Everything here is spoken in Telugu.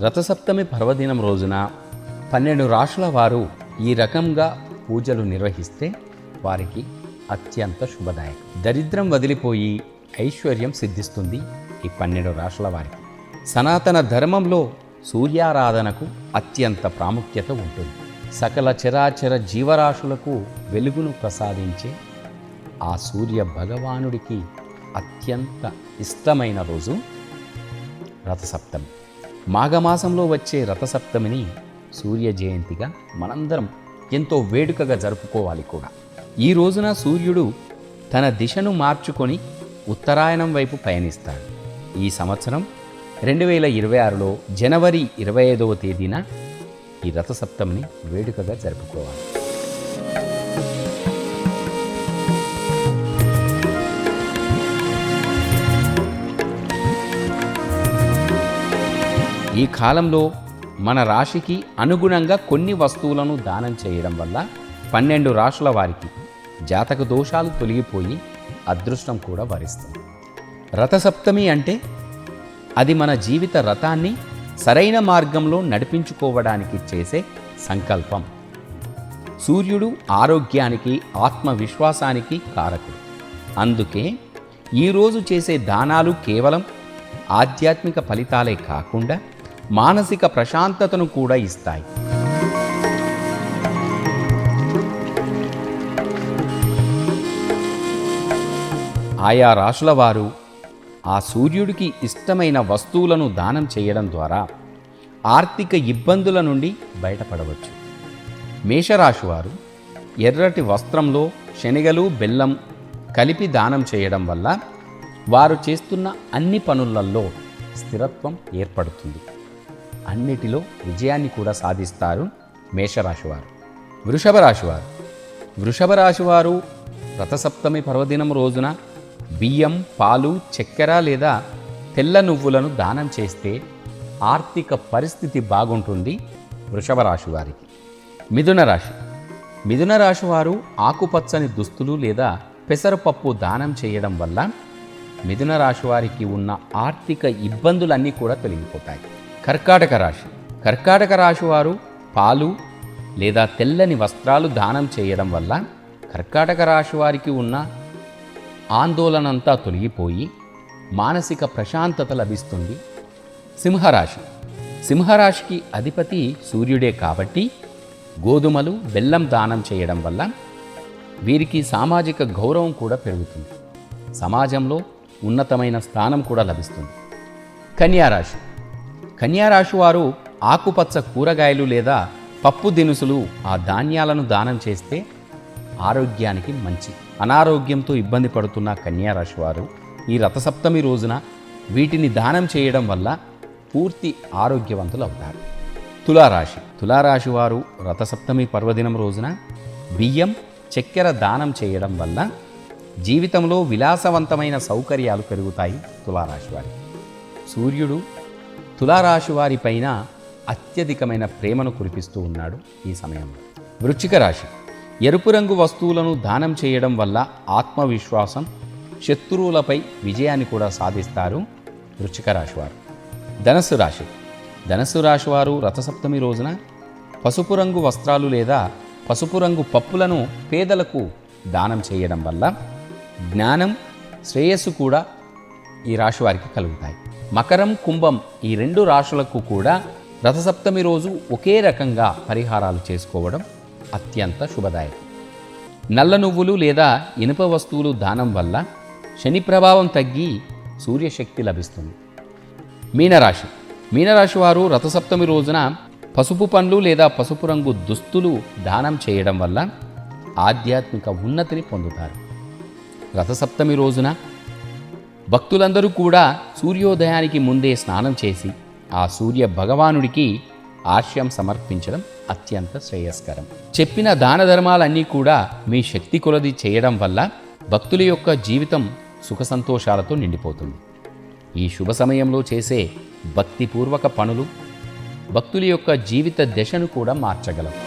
రథసప్తమి పర్వదినం రోజున 12 రాశుల వారు ఈ రకంగా పూజలు నిర్వహిస్తే వారికి అత్యంత శుభదాయకం. దరిద్రం వదిలిపోయి ఐశ్వర్యం సిద్ధిస్తుంది ఈ 12 రాశుల వారికి. సనాతన ధర్మంలో సూర్యారాధనకు అత్యంత ప్రాముఖ్యత ఉంటుంది. సకల చరాచర జీవరాశులకు వెలుగును ప్రసాదించే ఆ సూర్య భగవానుడికి అత్యంత ఇష్టమైన రోజు రథసప్తమి. మాఘమాసంలో వచ్చే రథసప్తమిని సూర్య జయంతిగా మనందరం ఎంతో వేడుకగా జరుపుకోవాలి కూడా. ఈ రోజున సూర్యుడు తన దిశను మార్చుకొని ఉత్తరాయణం వైపు పయనిస్తాడు. ఈ సంవత్సరం 2026లో జనవరి 25వ తేదీన ఈ రథసప్తమిని వేడుకగా జరుపుకోవాలి. ఈ కాలంలో మన రాశికి అనుగుణంగా కొన్ని వస్తువులను దానం చేయడం వల్ల 12 రాశుల వారికి జాతక దోషాలు తొలగిపోయి అదృష్టం కూడా వరిస్తుంది. రథసప్తమి అంటే అది మన జీవిత రథాన్ని సరైన మార్గంలో నడిపించుకోవడానికి చేసే సంకల్పం. సూర్యుడు ఆరోగ్యానికి, ఆత్మవిశ్వాసానికి కారకుడు. అందుకే ఈరోజు చేసే దానాలు కేవలం ఆధ్యాత్మిక ఫలితాలే కాకుండా మానసిక ప్రశాంతతను కూడా ఇస్తాయి. ఆయా రాశుల వారు ఆ సూర్యుడికి ఇష్టమైన వస్తువులను దానం చేయడం ద్వారా ఆర్థిక ఇబ్బందుల నుండి బయటపడవచ్చు. మేషరాశి వారు ఎర్రటి వస్త్రంలో శనగలు, బెల్లం కలిపి దానం చేయడం వల్ల వారు చేస్తున్న అన్ని పనులలో స్థిరత్వం ఏర్పడుతుంది. అన్నిటిలో విజయాన్ని కూడా సాధిస్తారు మేషరాశివారు. వృషభ రాశివారు రథసప్తమి పర్వదినం రోజున బియ్యం, పాలు, చక్కెర లేదా తెల్ల నువ్వులను దానం చేస్తే ఆర్థిక పరిస్థితి బాగుంటుంది వృషభ రాశి వారికి. మిథున రాశి వారు ఆకుపచ్చని దుస్తులు లేదా పెసరపప్పు దానం చేయడం వల్ల మిథున రాశి వారికి ఉన్న ఆర్థిక ఇబ్బందులన్నీ కూడా తొలగిపోతాయి. కర్కాటక రాశి వారు పాలు లేదా తెల్లని వస్త్రాలు దానం చేయడం వల్ల కర్కాటక రాశి వారికి ఉన్న ఆందోళనంతా తొలగిపోయి మానసిక ప్రశాంతత లభిస్తుంది. సింహరాశికి అధిపతి సూర్యుడే కాబట్టి గోధుమలు, బెల్లం దానం చేయడం వల్ల వీరికి సామాజిక గౌరవం కూడా పెరుగుతుంది. సమాజంలో ఉన్నతమైన స్థానం కూడా లభిస్తుంది. కన్యారాశి వారు ఆకుపచ్చ కూరగాయలు లేదా పప్పు దినుసులు, ఆ ధాన్యాలను దానం చేస్తే ఆరోగ్యానికి మంచి. అనారోగ్యంతో ఇబ్బంది పడుతున్న కన్యారాశి వారు ఈ రథసప్తమి రోజున వీటిని దానం చేయడం వల్ల పూర్తి ఆరోగ్యవంతులు అవుతారు. తులారాశి వారు రథసప్తమి పర్వదినం రోజున బియ్యం, చక్కెర దానం చేయడం వల్ల జీవితంలో విలాసవంతమైన సౌకర్యాలు పెరుగుతాయి తులారాశి వారికి. సూర్యుడు తులారాశి వారిపైన అత్యధికమైన ప్రేమను కురిపిస్తూ ఉన్నాడు ఈ సమయంలో. వృశ్చిక రాశి ఎరుపు రంగు వస్తువులను దానం చేయడం వల్ల ఆత్మవిశ్వాసం, శత్రువులపై విజయాన్ని కూడా సాధిస్తారు వృశ్చిక రాశి వారు. ధనస్సు రాశి వారు రథసప్తమి రోజున పసుపు రంగు వస్త్రాలు లేదా పసుపు రంగు పప్పులను పేదలకు దానం చేయడం వల్ల జ్ఞానం, శ్రేయస్సు కూడా ఈ రాశి వారికి కలుగుతాయి. మకరం, కుంభం ఈ 2 రాశులకు కూడా రథసప్తమి రోజు ఒకే రకంగా పరిహారాలు చేసుకోవడం అత్యంత శుభదాయకం. నల్ల నువ్వులు లేదా ఇనుప వస్తువులు దానం వల్ల శని ప్రభావం తగ్గి సూర్యశక్తి లభిస్తుంది. మీనరాశి వారు రథసప్తమి రోజున పసుపు పండ్లు లేదా పసుపు రంగు దుస్తులు దానం చేయడం వల్ల ఆధ్యాత్మిక ఉన్నతిని పొందుతారు. రథసప్తమి రోజున భక్తులందరూ కూడా సూర్యోదయానికి ముందే స్నానం చేసి ఆ సూర్య భగవానుడికి ఆర్ష్యం సమర్పించడం అత్యంత శ్రేయస్కరం. చెప్పిన దాన ధర్మాలన్నీ కూడా మీ శక్తి కొలది చేయడం వల్ల భక్తుల యొక్క జీవితం సుఖ సంతోషాలతో నిండిపోతుంది. ఈ శుభ సమయంలో చేసే భక్తిపూర్వక పనులు భక్తుల యొక్క జీవిత దశను కూడా మార్చగలవు.